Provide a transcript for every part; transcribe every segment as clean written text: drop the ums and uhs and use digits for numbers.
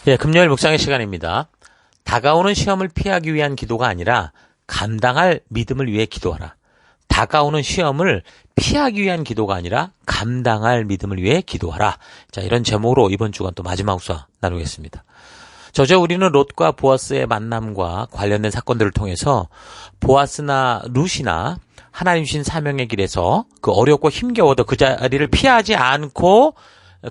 예, 금요일 묵상의 시간입니다. 다가오는 시험을 피하기 위한 기도가 아니라 감당할 믿음을 위해 기도하라. 다가오는 시험을 피하기 위한 기도가 아니라 감당할 믿음을 위해 기도하라. 자, 이런 제목으로 이번 주간 또 마지막 묵상 나누겠습니다. 저저 우리는 롯과 보아스의 만남과 관련된 사건들을 통해서 보아스나 룻이나 하나님 주신 사명의 길에서 그 어렵고 힘겨워도 그 자리를 피하지 않고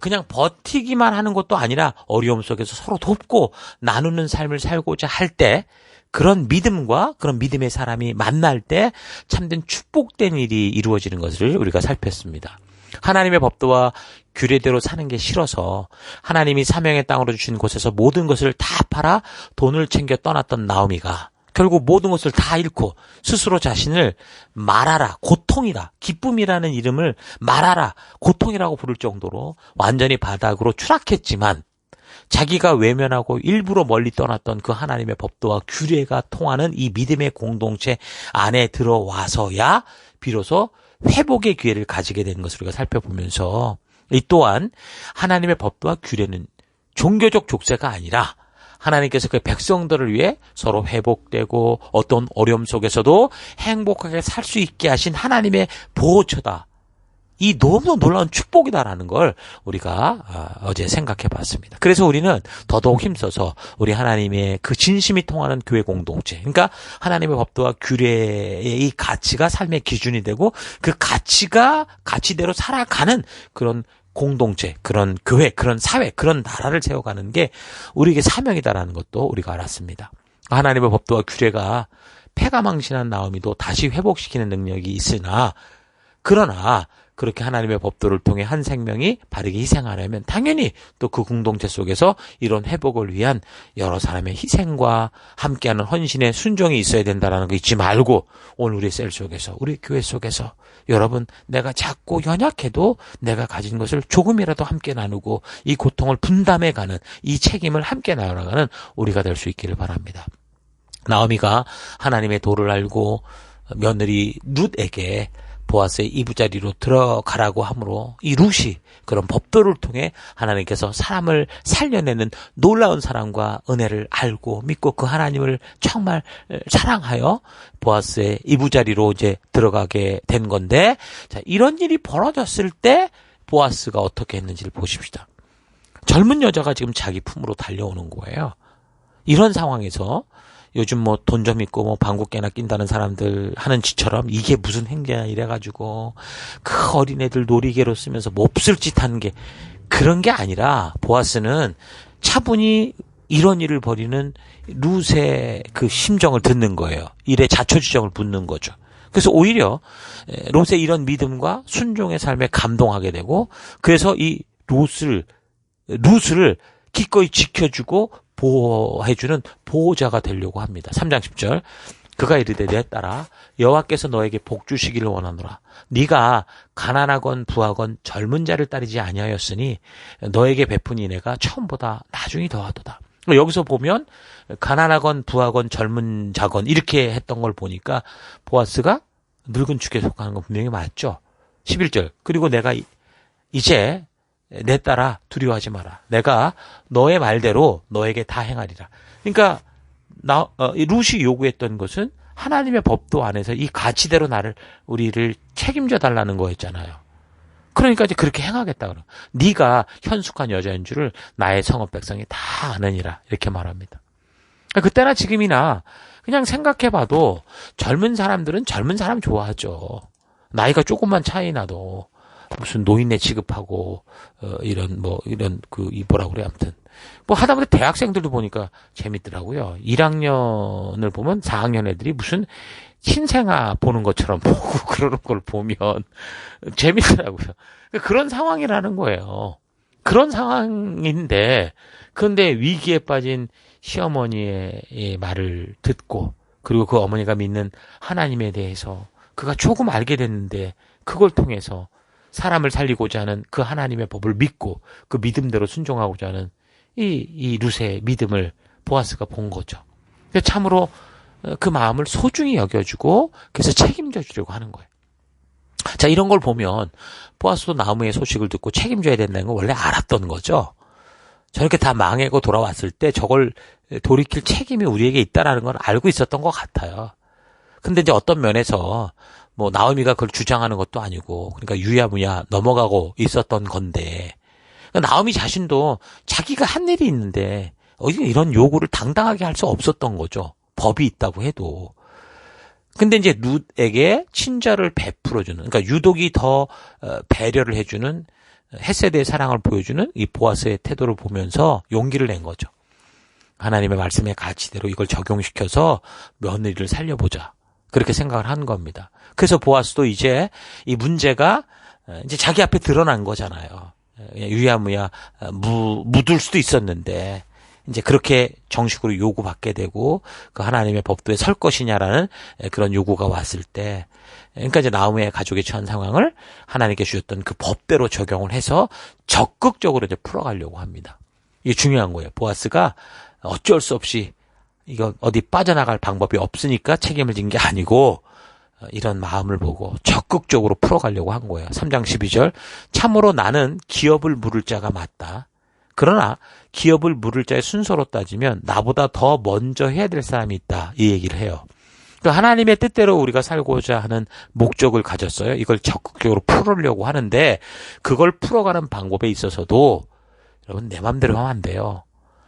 그냥 버티기만 하는 것도 아니라 어려움 속에서 서로 돕고 나누는 삶을 살고자 할 때 그런 믿음과 그런 믿음의 사람이 만날 때 참된 축복된 일이 이루어지는 것을 우리가 살폈습니다. 하나님의 법도와 규례대로 사는 게 싫어서 하나님이 사명의 땅으로 주신 곳에서 모든 것을 다 팔아 돈을 챙겨 떠났던 나오미가 결국 모든 것을 다 잃고 스스로 자신을 말하라, 고통이라, 기쁨이라는 이름을 말하라, 고통이라고 부를 정도로 완전히 바닥으로 추락했지만 자기가 외면하고 일부러 멀리 떠났던 그 하나님의 법도와 규례가 통하는 이 믿음의 공동체 안에 들어와서야 비로소 회복의 기회를 가지게 되는 것을 우리가 살펴보면서 이 또한 하나님의 법도와 규례는 종교적 족쇄가 아니라 하나님께서 그 백성들을 위해 서로 회복되고 어떤 어려움 속에서도 행복하게 살 수 있게 하신 하나님의 보호처다. 이 너무나 놀라운 축복이다라는 걸 우리가 어제 생각해 봤습니다. 그래서 우리는 더더욱 힘써서 우리 하나님의 그 진심이 통하는 교회 공동체, 그러니까 하나님의 법도와 규례의 이 가치가 삶의 기준이 되고 그 가치대로 살아가는 그런 공동체, 그런 교회, 그런 사회, 그런 나라를 세워가는 게 우리에게 사명이다라는 것도 우리가 알았습니다. 하나님의 법도와 규례가 패가망신한 나오미도 다시 회복시키는 능력이 있으나 그러나 그렇게 하나님의 법도를 통해 한 생명이 바르게 희생하려면 당연히 또 그 공동체 속에서 이런 회복을 위한 여러 사람의 희생과 함께하는 헌신의 순종이 있어야 된다는 거 잊지 말고 오늘 우리 셀 속에서 우리 교회 속에서 여러분 내가 작고 연약해도 내가 가진 것을 조금이라도 함께 나누고 이 고통을 분담해가는 이 책임을 함께 나눠가는 우리가 될 수 있기를 바랍니다. 나오미가 하나님의 도를 알고 며느리 룻에게 보아스의 이부자리로 들어가라고 하므로 이 룻이 그런 법도를 통해 하나님께서 사람을 살려내는 놀라운 사랑과 은혜를 알고 믿고 그 하나님을 정말 사랑하여 보아스의 이부자리로 이제 들어가게 된 건데, 자, 이런 일이 벌어졌을 때 보아스가 어떻게 했는지를 보십시다. 젊은 여자가 지금 자기 품으로 달려오는 거예요. 이런 상황에서 요즘 뭐 돈 좀 있고 뭐 방귀깨나 낀다는 사람들 하는 짓처럼 이게 무슨 행제야 이래가지고 그 어린애들 놀이개로 쓰면서 몹쓸 짓 하는 게 그런 게 아니라 보아스는 차분히 이런 일을 벌이는 룻의 그 심정을 듣는 거예요. 일에 자초지종을 묻는 거죠. 그래서 오히려 룻의 이런 믿음과 순종의 삶에 감동하게 되고 그래서 이 룻을 기꺼이 지켜주고 보호해주는 보호자가 되려고 합니다. 3장 10절 그가 이르되 내 딸아 여호와께서 너에게 복 주시기를 원하노라. 네가 가난하건 부하건 젊은 자를 따르지 아니하였으니 너에게 베푼 은혜가 처음보다 나중이 더하도다. 여기서 보면 가난하건 부하건 젊은 자건 이렇게 했던 걸 보니까 보아스가 늙은 축에 속하는 건 분명히 맞죠. 11절 그리고 내가 이제 내 딸아 두려워하지 마라. 내가 너의 말대로 너에게 다 행하리라. 그러니까 룻이 요구했던 것은 하나님의 법도 안에서 이 가치대로 우리를 책임져 달라는 거였잖아요. 그러니까 이제 그렇게 행하겠다 그러. 네가 현숙한 여자인 줄을 나의 성읍 백성이 다 아느니라 이렇게 말합니다. 그때나 지금이나 그냥 생각해봐도 젊은 사람들은 젊은 사람 좋아하죠. 나이가 조금만 차이 나도. 무슨 노인네 취급하고 이런 뭐라고 그래 아무튼 뭐 하다못해 대학생들도 보니까 재밌더라고요. 1학년을 보면 4학년 애들이 무슨 신생아 보는 것처럼 보고 그러는 걸 보면 재밌더라고요. 그런 상황이라는 거예요. 그런 상황인데 그런데 위기에 빠진 시어머니의 말을 듣고 그리고 그 어머니가 믿는 하나님에 대해서 그가 조금 알게 됐는데 그걸 통해서 사람을 살리고자 하는 그 하나님의 법을 믿고 그 믿음대로 순종하고자 하는 이 룻의 믿음을 보아스가 본 거죠. 참으로 그 마음을 소중히 여겨주고 그래서 책임져 주려고 하는 거예요. 자, 이런 걸 보면 보아스도 나오미의 소식을 듣고 책임져야 된다는 걸 원래 알았던 거죠. 저렇게 다 망하고 돌아왔을 때 저걸 돌이킬 책임이 우리에게 있다라는 걸 알고 있었던 것 같아요. 근데 이제 어떤 면에서 뭐 나오미가 그걸 주장하는 것도 아니고 그러니까 유야무야 넘어가고 있었던 건데 그러니까 나오미 자신도 자기가 한 일이 있는데 이런 요구를 당당하게 할 수 없었던 거죠. 법이 있다고 해도. 근데 이제 룻에게 친절을 베풀어주는 그러니까 유독이 더 배려를 해주는 헷세대의 사랑을 보여주는 이 보아스의 태도를 보면서 용기를 낸 거죠. 하나님의 말씀의 가치대로 이걸 적용시켜서 며느리를 살려보자. 그렇게 생각을 한 겁니다. 그래서 보아스도 이제 이 문제가 이제 자기 앞에 드러난 거잖아요. 유야무야 묻을 수도 있었는데 이제 그렇게 정식으로 요구받게 되고 그 하나님의 법도에 설 것이냐라는 그런 요구가 왔을 때 그러니까 이제 나오미의 가족이 처한 상황을 하나님께 주셨던 그 법대로 적용을 해서 적극적으로 이제 풀어가려고 합니다. 이게 중요한 거예요. 보아스가 어쩔 수 없이 이거 어디 빠져나갈 방법이 없으니까 책임을 진 게 아니고 이런 마음을 보고 적극적으로 풀어가려고 한 거예요. 3장 12절 참으로 나는 기업을 물을 자가 맞다. 그러나 기업을 물을 자의 순서로 따지면 나보다 더 먼저 해야 될 사람이 있다. 이 얘기를 해요. 하나님의 뜻대로 우리가 살고자 하는 목적을 가졌어요. 이걸 적극적으로 풀으려고 하는데 그걸 풀어가는 방법에 있어서도 여러분 내 맘대로 하면 안 돼요.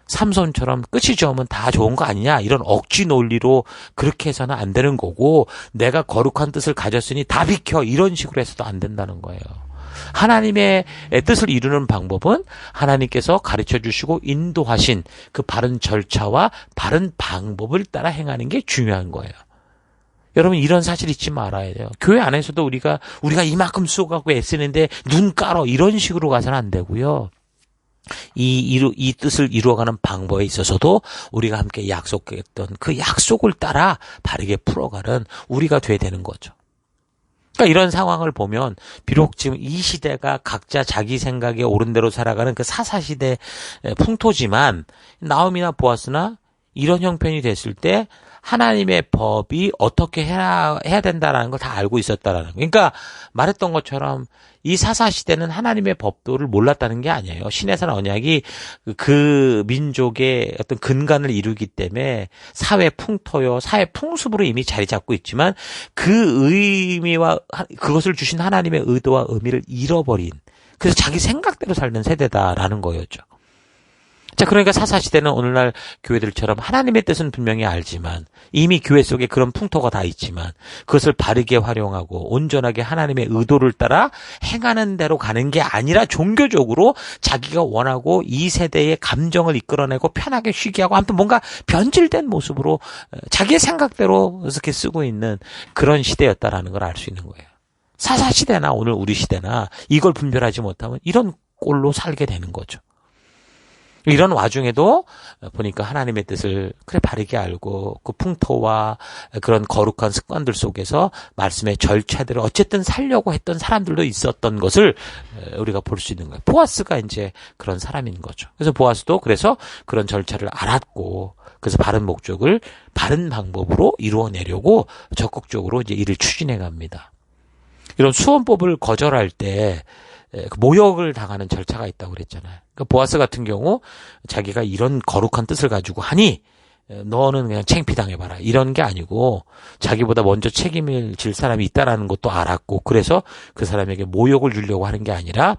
삼손처럼 끝이 좋으면 다 좋은 거 아니냐 이런 억지 논리로 그렇게 해서는 안 되는 거고 내가 거룩한 뜻을 가졌으니 다 비켜 이런 식으로 해서도 안 된다는 거예요. 하나님의 뜻을 이루는 방법은 하나님께서 가르쳐 주시고 인도하신 그 바른 절차와 바른 방법을 따라 행하는 게 중요한 거예요. 여러분 이런 사실 잊지 말아야 돼요. 교회 안에서도 우리가 이만큼 수고하고 애쓰는데 눈 깔어 이런 식으로 가서는 안 되고요. 이 뜻을 이루어가는 방법에 있어서도 우리가 함께 약속했던 그 약속을 따라 바르게 풀어가는 우리가 돼야 되는 거죠. 그러니까 이런 상황을 보면 비록 지금 이 시대가 각자 자기 생각에 옳은 대로 살아가는 그 사사시대 풍토지만 나오미나 보아스나 이런 형편이 됐을 때 하나님의 법이 어떻게 해야 된다라는 걸 다 알고 있었다라는 거. 그러니까 말했던 것처럼 이 사사시대는 하나님의 법도를 몰랐다는 게 아니에요. 신해산 언약이 그 민족의 어떤 근간을 이루기 때문에 사회 풍토요, 사회 풍습으로 이미 자리 잡고 있지만 그 의미와 그것을 주신 하나님의 의도와 의미를 잃어버린 그래서 자기 생각대로 살던 세대다라는 거였죠. 자, 그러니까 사사시대는 오늘날 교회들처럼 하나님의 뜻은 분명히 알지만 이미 교회 속에 그런 풍토가 다 있지만 그것을 바르게 활용하고 온전하게 하나님의 의도를 따라 행하는 대로 가는 게 아니라 종교적으로 자기가 원하고 이 세대의 감정을 이끌어내고 편하게 쉬게 하고 아무튼 뭔가 변질된 모습으로 자기의 생각대로 이렇게 쓰고 있는 그런 시대였다라는 걸 알 수 있는 거예요. 사사시대나 오늘 우리 시대나 이걸 분별하지 못하면 이런 꼴로 살게 되는 거죠. 이런 와중에도 보니까 하나님의 뜻을 그래 바르게 알고 그 풍토와 그런 거룩한 습관들 속에서 말씀의 절차들을 어쨌든 살려고 했던 사람들도 있었던 것을 우리가 볼 수 있는 거예요. 보아스가 이제 그런 사람인 거죠. 그래서 보아스도 그래서 그런 절차를 알았고 그래서 바른 목적을 바른 방법으로 이루어내려고 적극적으로 이제 일을 추진해 갑니다. 이런 수원법을 거절할 때 모욕을 당하는 절차가 있다고 그랬잖아요. 그러니까 보아스 같은 경우 자기가 이런 거룩한 뜻을 가지고 하니 너는 그냥 창피당해봐라 이런 게 아니고 자기보다 먼저 책임을 질 사람이 있다라는 것도 알았고 그래서 그 사람에게 모욕을 주려고 하는 게 아니라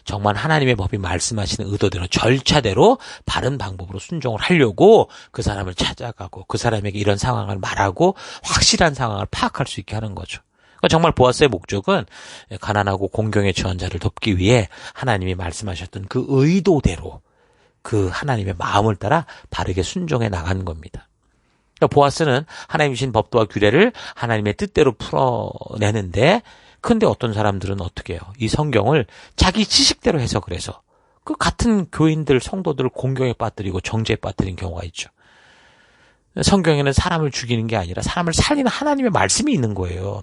정말 하나님의 법이 말씀하시는 의도대로 절차대로 바른 방법으로 순종을 하려고 그 사람을 찾아가고 그 사람에게 이런 상황을 말하고 확실한 상황을 파악할 수 있게 하는 거죠. 정말 보아스의 목적은 가난하고 공경에 처한 자를 돕기 위해 하나님이 말씀하셨던 그 의도대로 그 하나님의 마음을 따라 바르게 순종해 나가는 겁니다. 그러니까 보아스는 하나님 주신 법도와 규례를 하나님의 뜻대로 풀어내는데 근데 어떤 사람들은 어떻게 해요? 이 성경을 자기 지식대로 해석을 해서 그 같은 교인들, 성도들을 공경에 빠뜨리고 정죄에 빠뜨린 경우가 있죠. 성경에는 사람을 죽이는 게 아니라 사람을 살리는 하나님의 말씀이 있는 거예요.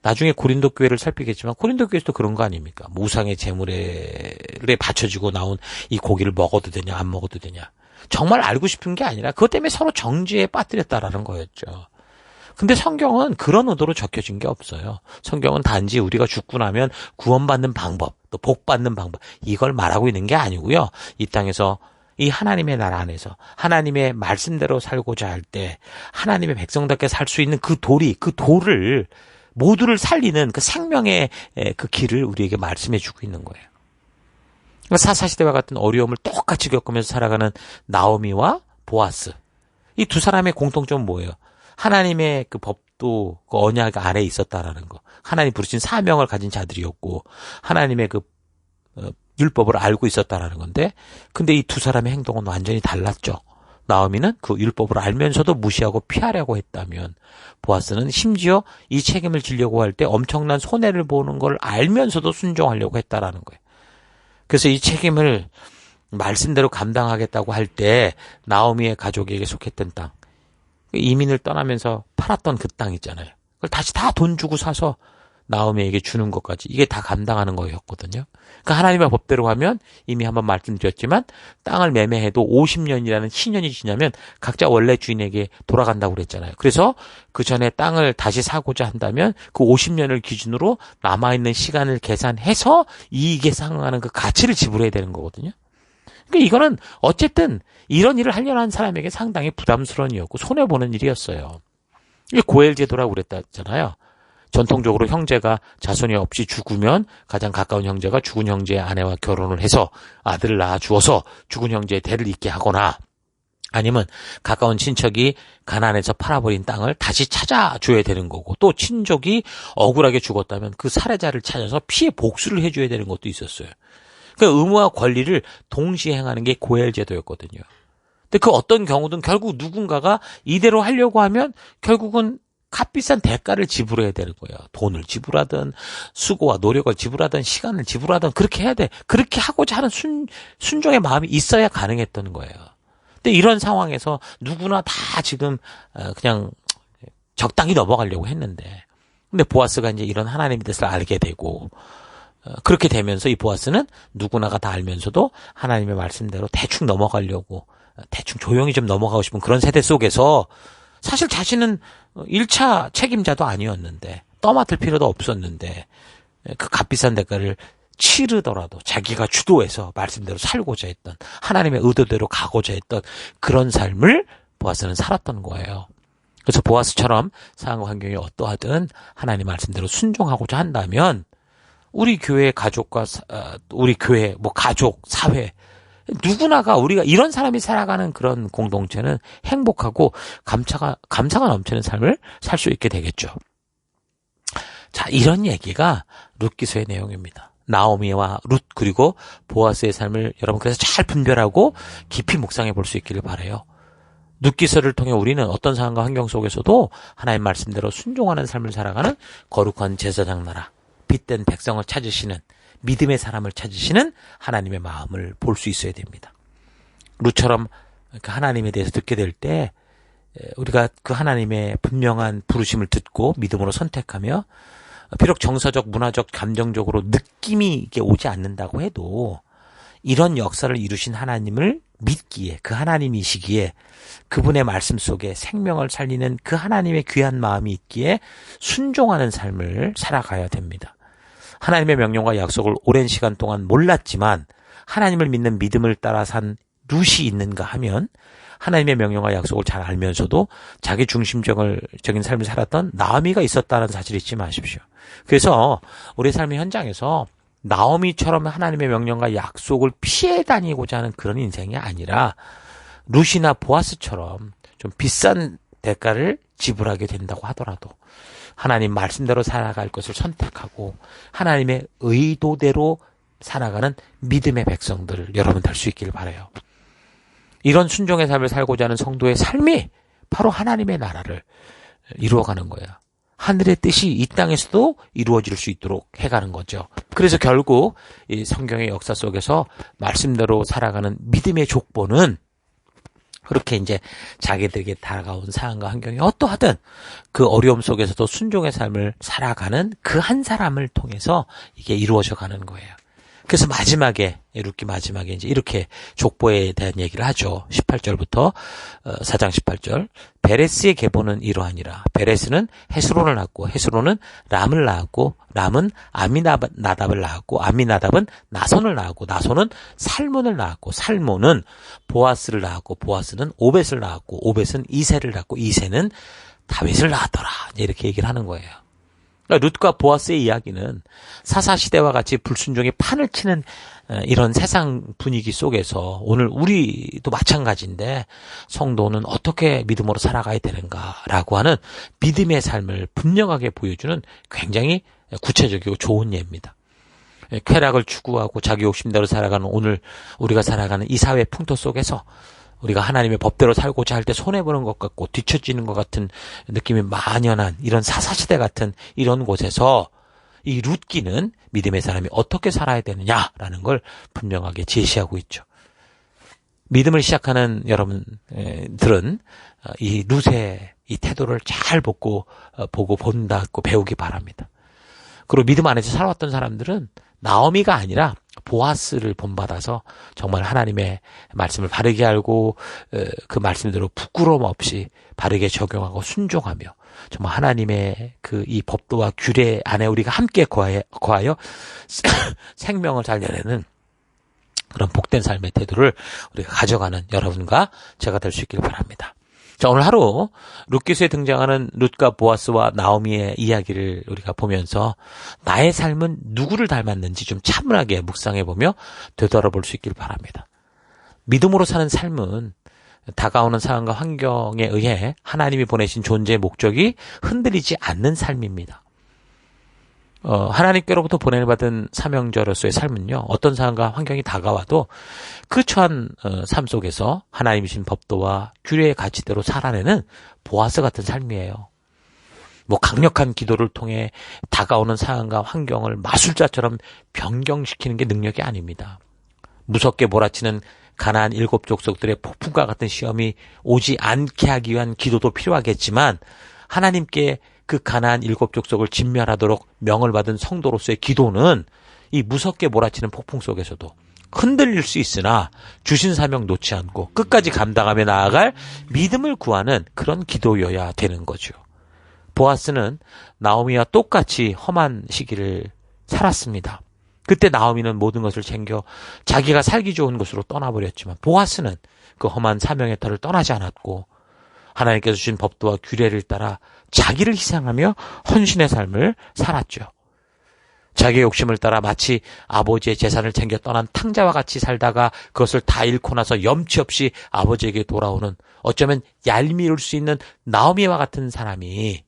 나중에 고린도 교회를 살피겠지만 고린도 교회에서도 그런 거 아닙니까? 우상의 제물에 바쳐지고 나온 이 고기를 먹어도 되냐 안 먹어도 되냐. 정말 알고 싶은 게 아니라 그것 때문에 서로 정죄에 빠뜨렸다라는 거였죠. 근데 성경은 그런 의도로 적혀진 게 없어요. 성경은 단지 우리가 죽고 나면 구원받는 방법, 또 복받는 방법, 이걸 말하고 있는 게 아니고요. 이 땅에서 이 하나님의 나라 안에서 하나님의 말씀대로 살고자 할 때 하나님의 백성답게 살 수 있는 그 돌을 모두를 살리는 그 생명의 그 길을 우리에게 말씀해 주고 있는 거예요. 사사시대와 같은 어려움을 똑같이 겪으면서 살아가는 나오미와 보아스. 이 두 사람의 공통점은 뭐예요? 하나님의 그 법도 그 언약 아래에 있었다라는 거. 하나님 부르신 사명을 가진 자들이었고 하나님의 그 율법을 알고 있었다라는 건데, 근데 이 두 사람의 행동은 완전히 달랐죠. 나오미는 그 율법을 알면서도 무시하고 피하려고 했다면, 보아스는 심지어 이 책임을 지려고 할 때 엄청난 손해를 보는 걸 알면서도 순종하려고 했다라는 거예요. 그래서 이 책임을 말씀대로 감당하겠다고 할 때 나오미의 가족에게 속했던 땅, 이민을 떠나면서 팔았던 그 땅 있잖아요. 그걸 다시 다 돈 주고 사서 나오미에게 주는 것까지, 이게 다 감당하는 거였거든요. 그러니까 하나님의 법대로 하면, 이미 한번 말씀드렸지만 땅을 매매해도 50년이라는 시년이 지나면 각자 원래 주인에게 돌아간다고 그랬잖아요. 그래서 그 전에 땅을 다시 사고자 한다면 그 50년을 기준으로 남아있는 시간을 계산해서 이익에 상응하는 그 가치를 지불해야 되는 거거든요. 그러니까 이거는 어쨌든 이런 일을 하려는 한 사람에게 상당히 부담스러운 일이었고 손해보는 일이었어요. 이게 고엘 제도라고 그랬잖아요. 전통적으로 형제가 자손이 없이 죽으면 가장 가까운 형제가 죽은 형제의 아내와 결혼을 해서 아들을 낳아 주어서 죽은 형제의 대를 잇게 하거나, 아니면 가까운 친척이 가난해서 팔아버린 땅을 다시 찾아줘야 되는 거고, 또 친족이 억울하게 죽었다면 그 살해자를 찾아서 피해 복수를 해줘야 되는 것도 있었어요. 그러니까 의무와 권리를 동시에 행하는 게 고엘 제도였거든요. 근데 그 어떤 경우든 결국 누군가가 이대로 하려고 하면 결국은 값비싼 대가를 지불해야 되는 거예요. 돈을 지불하든 수고와 노력을 지불하든 시간을 지불하든 그렇게 해야 돼. 그렇게 하고자 하는 순종의 마음이 있어야 가능했던 거예요. 근데 이런 상황에서 누구나 다 지금 그냥 적당히 넘어가려고 했는데, 근데 보아스가 이제 이런 하나님의 뜻을 알게 되고, 그렇게 되면서 이 보아스는 누구나가 다 알면서도 하나님의 말씀대로 대충 넘어가려고, 대충 조용히 좀 넘어가고 싶은 그런 세대 속에서 사실 자신은 1차 책임자도 아니었는데, 떠맡을 필요도 없었는데, 그 값비싼 대가를 치르더라도 자기가 주도해서 말씀대로 살고자 했던, 하나님의 의도대로 가고자 했던 그런 삶을 보아스는 살았던 거예요. 그래서 보아스처럼 상황 환경이 어떠하든 하나님 말씀대로 순종하고자 한다면, 우리 교회 가족과, 우리 교회, 가족, 사회, 누구나가 우리가 이런 사람이 살아가는 그런 공동체는 행복하고 감사가 넘치는 삶을 살 수 있게 되겠죠. 자, 이런 얘기가 룻기서의 내용입니다. 나오미와 룻 그리고 보아스의 삶을 여러분 그래서 잘 분별하고 깊이 묵상해 볼 수 있기를 바라요. 룻기서를 통해 우리는 어떤 상황과 환경 속에서도 하나님 말씀대로 순종하는 삶을 살아가는 거룩한 제사장 나라, 빛된 백성을 찾으시는, 믿음의 사람을 찾으시는 하나님의 마음을 볼 수 있어야 됩니다. 룻처럼 하나님에 대해서 듣게 될 때 우리가 그 하나님의 분명한 부르심을 듣고 믿음으로 선택하며, 비록 정서적, 문화적, 감정적으로 느낌이 이게 오지 않는다고 해도 이런 역사를 이루신 하나님을 믿기에, 그 하나님이시기에 그분의 말씀 속에 생명을 살리는 그 하나님의 귀한 마음이 있기에 순종하는 삶을 살아가야 됩니다. 하나님의 명령과 약속을 오랜 시간 동안 몰랐지만 하나님을 믿는 믿음을 따라 산 룻이 있는가 하면, 하나님의 명령과 약속을 잘 알면서도 자기 중심적인 삶을 살았던 나오미가 있었다는 사실을 잊지 마십시오. 그래서 우리 삶의 현장에서 나오미처럼 하나님의 명령과 약속을 피해 다니고자 하는 그런 인생이 아니라 룻이나 보아스처럼 좀 비싼 대가를 지불하게 된다고 하더라도 하나님 말씀대로 살아갈 것을 선택하고 하나님의 의도대로 살아가는 믿음의 백성들 여러분 될 수 있기를 바라요. 이런 순종의 삶을 살고자 하는 성도의 삶이 바로 하나님의 나라를 이루어가는 거예요. 하늘의 뜻이 이 땅에서도 이루어질 수 있도록 해가는 거죠. 그래서 결국 이 성경의 역사 속에서 말씀대로 살아가는 믿음의 족보는 그렇게 이제 자기들에게 다가온 상황과 환경이 어떠하든 그 어려움 속에서도 순종의 삶을 살아가는 그 한 사람을 통해서 이게 이루어져 가는 거예요. 그래서 마지막에 룻기 마지막에 이제 이렇게 족보에 대한 얘기를 하죠. 18절부터 4장 18절. 베레스의 계보는 이러하니라. 베레스는 헤스론을 낳았고 헤스론은 람을 낳았고 람은 아미나답을 낳았고 아미나답은 나손을 낳았고 나손은 살몬을 낳았고 살몬은 보아스를 낳았고 보아스는 오벳을 낳았고 오벳은 이새를 낳았고 이새는 다윗을 낳았더라. 이렇게 얘기를 하는 거예요. 그러니까 룻과 보아스의 이야기는 사사시대와 같이 불순종의 판을 치는 이런 세상 분위기 속에서 오늘 우리도 마찬가지인데 성도는 어떻게 믿음으로 살아가야 되는가라고 하는 믿음의 삶을 분명하게 보여주는 굉장히 구체적이고 좋은 예입니다. 쾌락을 추구하고 자기 욕심대로 살아가는 오늘 우리가 살아가는 이 사회 풍토 속에서 우리가 하나님의 법대로 살고자 할 때 손해보는 것 같고 뒤처지는 것 같은 느낌이 만연한 이런 사사시대 같은 이런 곳에서 이 룻기는 믿음의 사람이 어떻게 살아야 되느냐라는 걸 분명하게 제시하고 있죠. 믿음을 시작하는 여러분들은 이 룻의 이 태도를 잘 보고 본다고 배우기 바랍니다. 그리고 믿음 안에서 살아왔던 사람들은 나오미가 아니라 보아스를 본받아서 정말 하나님의 말씀을 바르게 알고 그 말씀대로 부끄러움 없이 바르게 적용하고 순종하며 정말 하나님의 그 이 법도와 규례 안에 우리가 함께 거하여 생명을 살려내는 그런 복된 삶의 태도를 우리가 가져가는 여러분과 제가 될 수 있길 바랍니다. 자, 오늘 하루 룻기서에 등장하는 룻과 보아스와 나오미의 이야기를 우리가 보면서 나의 삶은 누구를 닮았는지 좀 차분하게 묵상해보며 되돌아볼 수 있길 바랍니다. 믿음으로 사는 삶은 다가오는 상황과 환경에 의해 하나님이 보내신 존재의 목적이 흔들리지 않는 삶입니다. 하나님께로부터 보내받은 사명자로서의 삶은요, 어떤 상황과 환경이 다가와도 그 처한 삶 속에서 하나님이신 법도와 규례의 가치대로 살아내는 보아스 같은 삶이에요. 뭐 강력한 기도를 통해 다가오는 상황과 환경을 마술자처럼 변경시키는 게 능력이 아닙니다. 무섭게 몰아치는 가나안 7 족속들의 폭풍과 같은 시험이 오지 않게 하기 위한 기도도 필요하겠지만 하나님께 그 가나안 7 족속을 진멸하도록 명을 받은 성도로서의 기도는 이 무섭게 몰아치는 폭풍 속에서도 흔들릴 수 있으나 주신 사명 놓지 않고 끝까지 감당하며 나아갈 믿음을 구하는 그런 기도여야 되는 거죠. 보아스는 나오미와 똑같이 험한 시기를 살았습니다. 그때 나오미는 모든 것을 챙겨 자기가 살기 좋은 곳으로 떠나버렸지만 보아스는 그 험한 사명의 터를 떠나지 않았고 하나님께서 주신 법도와 규례를 따라 자기를 희생하며 헌신의 삶을 살았죠. 자기의 욕심을 따라 마치 아버지의 재산을 챙겨 떠난 탕자와 같이 살다가 그것을 다 잃고 나서 염치 없이 아버지에게 돌아오는 어쩌면 얄미울 수 있는 나오미와 같은 사람이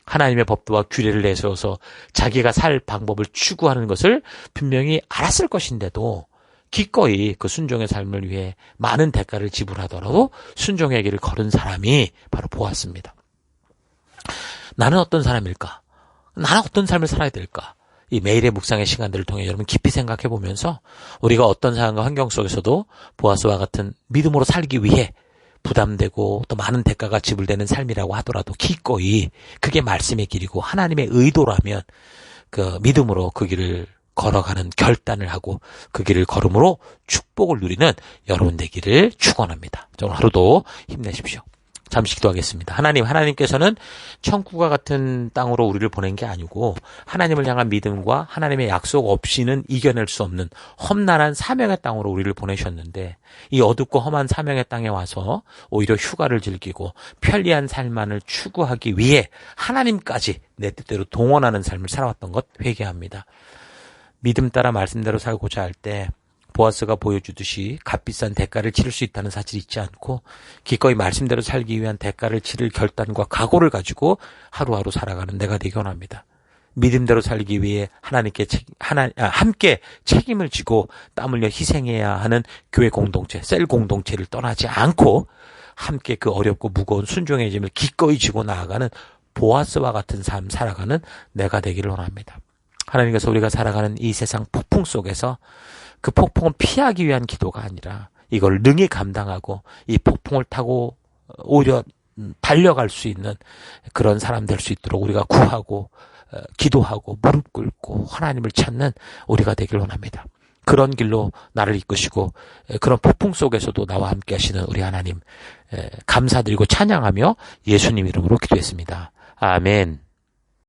하나님의 법도와 규례를 내세워서 자기가 살 방법을 추구하는 것을 분명히 알았을 것인데도 기꺼이 그 순종의 삶을 위해 많은 대가를 지불하더라도 순종의 길을 걸은 사람이 바로 보았습니다. 나는 어떤 사람일까? 나는 어떤 삶을 살아야 될까? 이 매일의 묵상의 시간들을 통해 여러분 깊이 생각해 보면서 우리가 어떤 상황과 환경 속에서도 보아스와 같은 믿음으로 살기 위해 부담되고 또 많은 대가가 지불되는 삶이라고 하더라도 기꺼이 그게 말씀의 길이고 하나님의 의도라면 그 믿음으로 그 길을 걸어가는 결단을 하고 그 길을 걸음으로 축복을 누리는 여러분 되기를 축원합니다. 오늘 하루도 힘내십시오. 잠시 기도하겠습니다. 하나님께서는 천국과 같은 땅으로 우리를 보낸 게 아니고 하나님을 향한 믿음과 하나님의 약속 없이는 이겨낼 수 없는 험난한 사명의 땅으로 우리를 보내셨는데 이 어둡고 험한 사명의 땅에 와서 오히려 휴가를 즐기고 편리한 삶만을 추구하기 위해 하나님까지 내 뜻대로 동원하는 삶을 살아왔던 것 회개합니다. 믿음 따라 말씀대로 살고자 할 때 보아스가 보여주듯이 값비싼 대가를 치를 수 있다는 사실을 잊지 않고 기꺼이 말씀대로 살기 위한 대가를 치를 결단과 각오를 가지고 하루하루 살아가는 내가 되기 원합니다. 믿음대로 살기 위해 하나님께 함께 책임을 지고 땀 흘려 희생해야 하는 교회 공동체, 셀 공동체를 떠나지 않고 함께 그 어렵고 무거운 순종의 짐을 기꺼이 지고 나아가는 보아스와 같은 삶 살아가는 내가 되기를 원합니다. 하나님께서 우리가 살아가는 이 세상 폭풍 속에서 그 폭풍을 피하기 위한 기도가 아니라 이걸 능히 감당하고 이 폭풍을 타고 오히려 달려갈 수 있는 그런 사람 될 수 있도록 우리가 구하고 기도하고 무릎 꿇고 하나님을 찾는 우리가 되길 원합니다. 그런 길로 나를 이끄시고 그런 폭풍 속에서도 나와 함께 하시는 우리 하나님 감사드리고 찬양하며 예수님 이름으로 기도했습니다. 아멘.